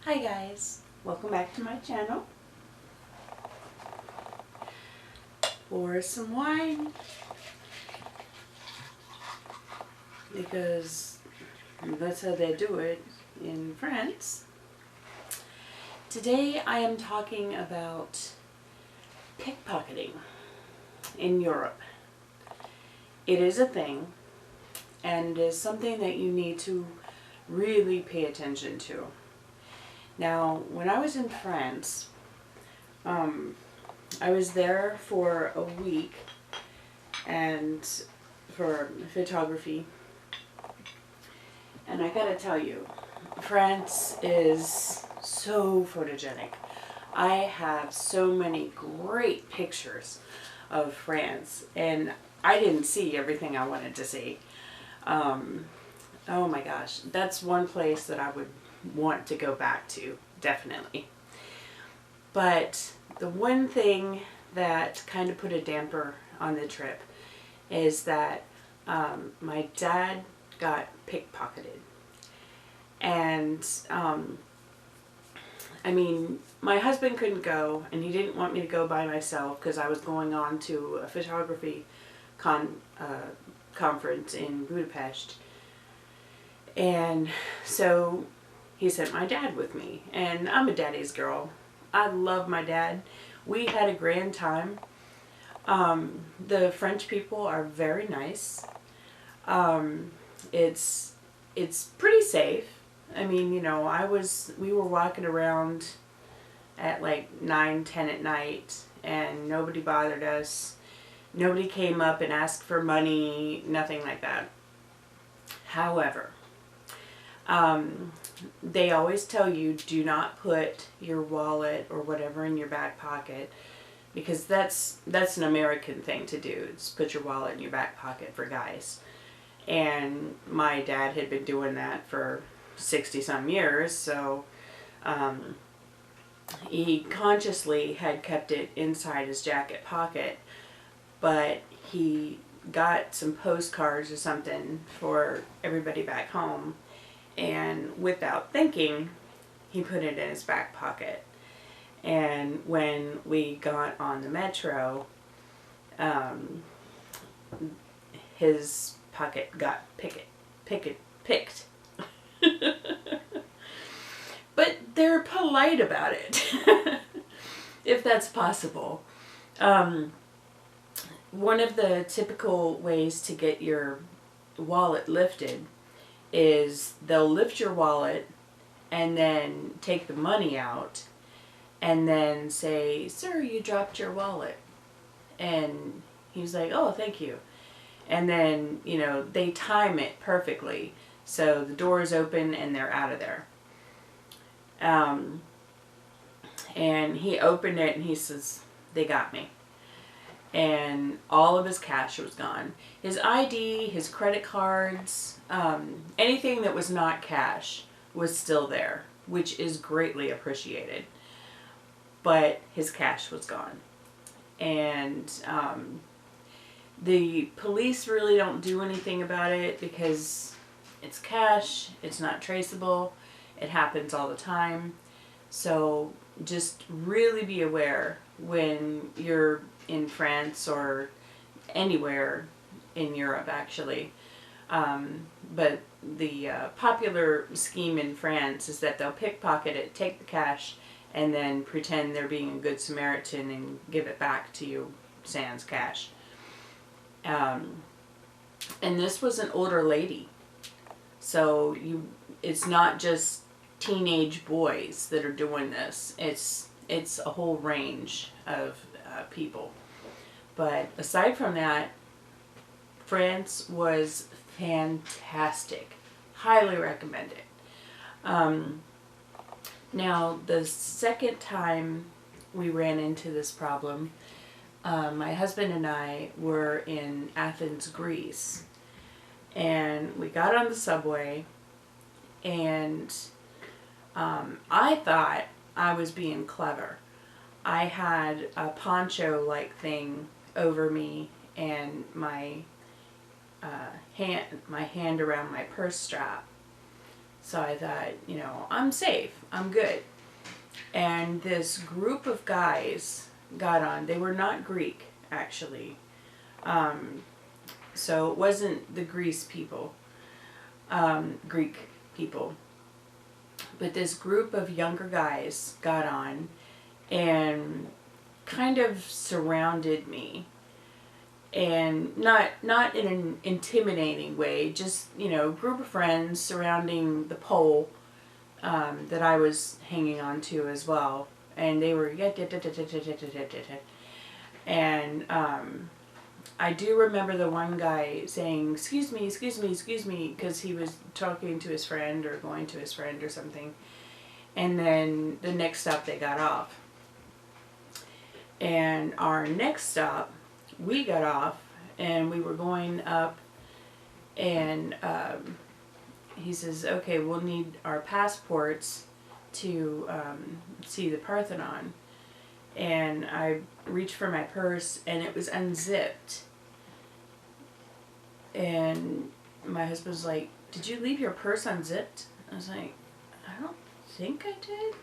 Hi guys, welcome back to my channel. Pour some wine because that's how they do it in France. Today I am talking about pickpocketing in Europe. It is a thing and is something that you need to really pay attention to. Now, when I was in France, I was there for a week and for photography. And I gotta tell you, France is so photogenic. I have so many great pictures of France, and I didn't see everything I wanted to see. Oh my gosh, that's one place that I would want to go back to, definitely. But the one thing that kind of put a damper on the trip is that my dad got pickpocketed. And I mean, my husband couldn't go, and he didn't want me to go by myself because I was going on to a photography conference in Budapest. And so he sent my dad with me, and I'm a daddy's girl. I love my dad. We had a grand time. The French people are very nice. It's pretty safe. I mean, you know, we were walking around at like 9, 10 at night, and nobody bothered us. Nobody came up and asked for money, nothing like that. However, they always tell you, do not put your wallet or whatever in your back pocket, because that's an American thing to do. It's put your wallet in your back pocket for guys. And my dad had been doing that for 60 some years, so he consciously had kept it inside his jacket pocket, but he got some postcards or something for everybody back home, and without thinking, he put it in his back pocket. And when we got on the metro, his pocket got picked. But they're polite about it, if that's possible. One of the typical ways to get your wallet lifted is they'll lift your wallet and then take the money out and then say, "Sir, you dropped your wallet." And he's like, "Oh, thank you." And then, you know, they time it perfectly. So the door is open and they're out of there. And he opened it and he says, "They got me." And all of his cash was gone. His ID, his credit cards, anything that was not cash was still there, which is greatly appreciated. But his cash was gone. And the police really don't do anything about it because it's cash, it's not traceable, it happens all the time. So just really be aware when you're in France or anywhere in Europe, actually. But the popular scheme in France is that they'll pickpocket it, take the cash, and then pretend they're being a good Samaritan and give it back to you sans cash. And this was an older lady. So it's not just teenage boys that are doing this. It's a whole range of people. But aside from that, France was fantastic. Highly recommend it. Now, the second time we ran into this problem, my husband and I were in Athens, Greece. And we got on the subway, and I thought I was being clever. I had a poncho-like thing over me and my hand around my purse strap. So I thought, I'm safe. I'm good. And this group of guys got on. They were not Greek, actually. So it wasn't the Greece people, Greek people. But this group of younger guys got on and kind of surrounded me. And not in an intimidating way, just, group of friends surrounding the pole that I was hanging on to as well. And they were, and I do remember the one guy saying, excuse me, because he was talking to his friend or going to his friend or something. And then the next stop they got off. And our next stop, we got off and we were going up, and he says, okay, we'll need our passports to see the Parthenon. And I reached for my purse and it was unzipped. And my husband was like, did you leave your purse unzipped? I was like, I don't think I did.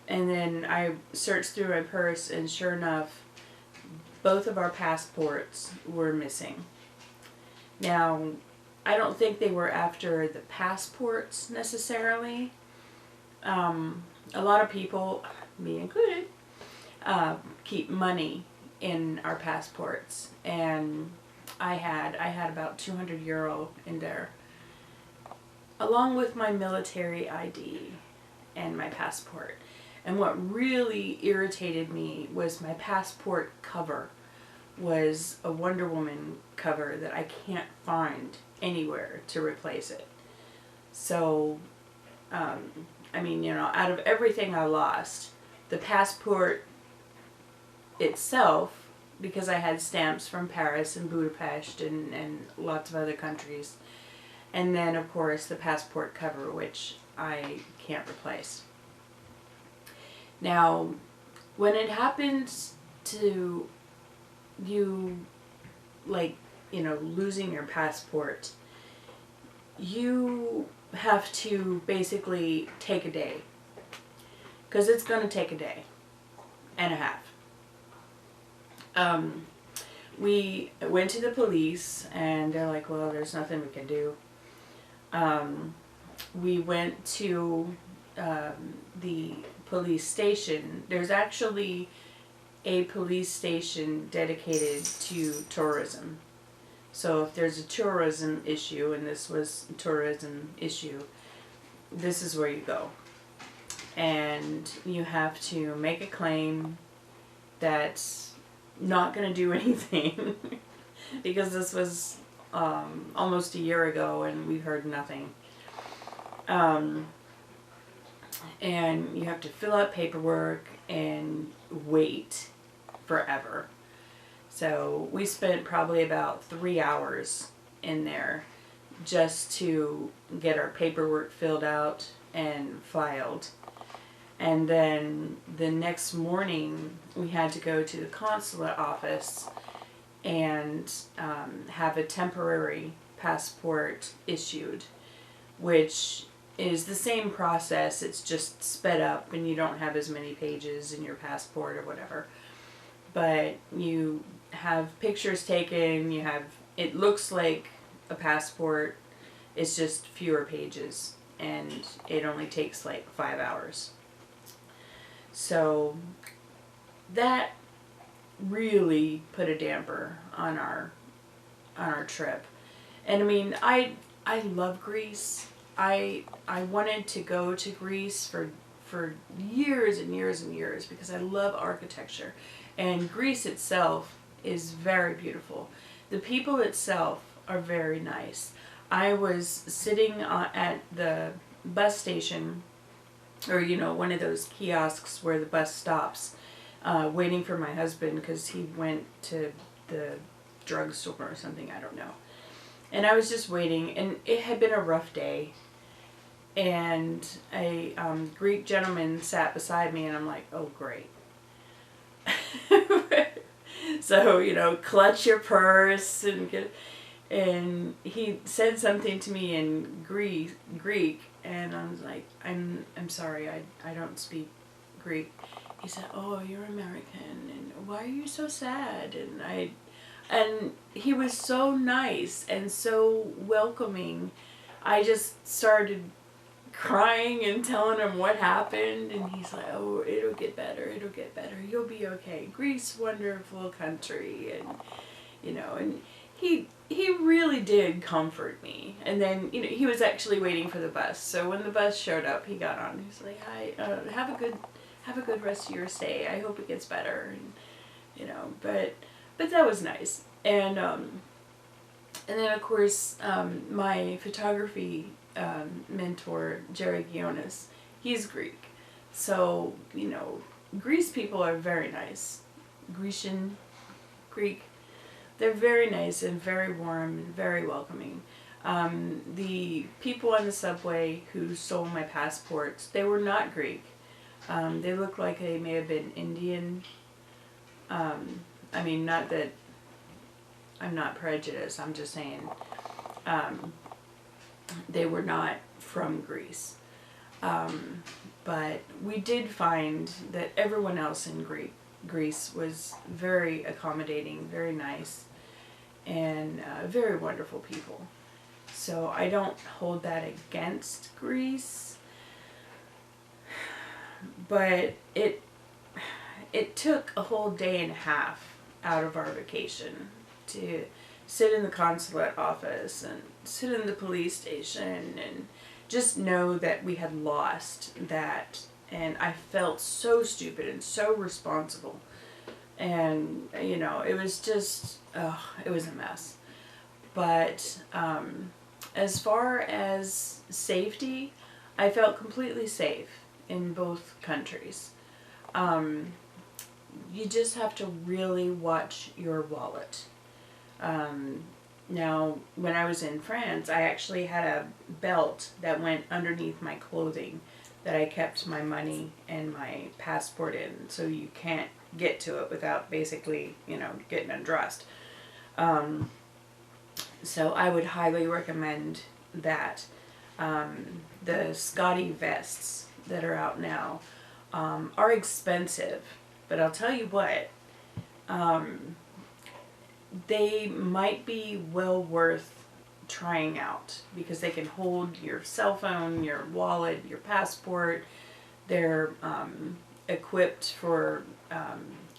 And then I searched through my purse, and sure enough, both of our passports were missing. Now, I don't think they were after the passports necessarily. A lot of people, me included, keep money in our passports, and I had about 200 euro in there, along with my military ID and my passport. And what really irritated me was my passport cover was a Wonder Woman cover that I can't find anywhere to replace it. So, out of everything I lost, the passport itself, because I had stamps from Paris and Budapest and lots of other countries, and then of course the passport cover, which I can't replace. Now, when it happens to you, losing your passport, you have to basically take a day. Because it's going to take a day and a half. We went to the police and they're like, well, there's nothing we can do. We went to the police station. There's actually a police station dedicated to tourism. So if there's a tourism issue, and this was a tourism issue, this is where you go. And you have to make a claim that's not going to do anything because this was almost a year ago and we've heard nothing. And you have to fill out paperwork and wait forever. So we spent probably about 3 hours in there just to get our paperwork filled out and filed. And then the next morning we had to go to the consulate office and have a temporary passport issued, which is the same process. It's just sped up and you don't have as many pages in your passport or whatever. But you have pictures taken, it looks like a passport, it's just fewer pages, and it only takes like 5 hours. So that really put a damper on our trip. And I love Greece. I wanted to go to Greece for years and years and years because I love architecture. And Greece itself is very beautiful. The people itself are very nice. I was sitting at the bus station, or one of those kiosks where the bus stops, waiting for my husband because he went to the drugstore or something, I don't know. And I was just waiting, and it had been a rough day. And a Greek gentleman sat beside me, and I'm like, oh, great. So, clutch your purse and and he said something to me in Greek, and I was like, I'm sorry, I don't speak Greek. He said, oh, you're American, and why are you so sad? And he was so nice and so welcoming. I just started crying and telling him what happened, and he's like, oh, it'll get better, you'll be okay. Greece, wonderful country. And he really did comfort me. And then, he was actually waiting for the bus, so when the bus showed up, he got on. He's like, hi, have a good rest of your stay, I hope it gets better. And but that was nice. And then of course, my photography mentor, Jerry Gionis, he's Greek. So, Greece people are very nice. Greek, they're very nice and very warm and very welcoming. The people on the subway who stole my passports, they were not Greek. They looked like they may have been Indian. Not that I'm not prejudiced, I'm just saying they were not from Greece. But we did find that everyone else in Greece was very accommodating, very nice, and very wonderful people. So I don't hold that against Greece, but it took a whole day and a half out of our vacation to sit in the consulate office and sit in the police station and just know that we had lost that. And I felt so stupid and so responsible. And, it was just, it was a mess. But as far as safety, I felt completely safe in both countries. You just have to really watch your wallet. Now, when I was in France, I actually had a belt that went underneath my clothing that I kept my money and my passport in, so you can't get to it without basically, getting undressed. So I would highly recommend that. The Scotty vests that are out now are expensive, but I'll tell you what, they might be well worth trying out because they can hold your cell phone, your wallet, your passport. They're equipped for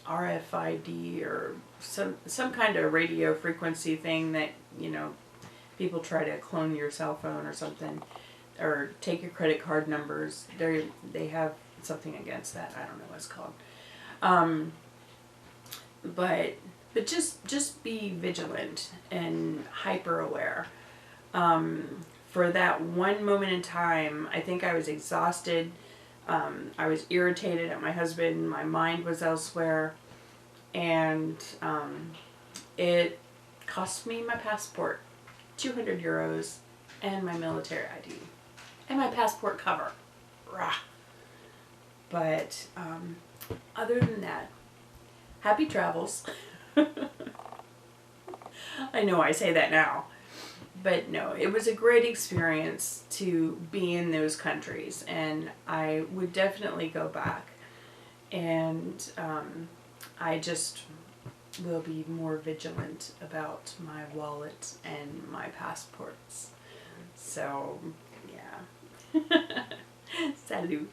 RFID or some kind of radio frequency thing that, people try to clone your cell phone or something, or take your credit card numbers. They have something against that. I don't know what it's called. But just be vigilant and hyper aware. For that one moment in time, I think I was exhausted. I was irritated at my husband. My mind was elsewhere. And it cost me my passport, 200 euros, and my military ID. And my passport cover. Rah. But other than that, happy travels. I know I say that now. But no, it was a great experience to be in those countries, and I would definitely go back. And I just will be more vigilant about my wallet and my passports. So, yeah. Salut.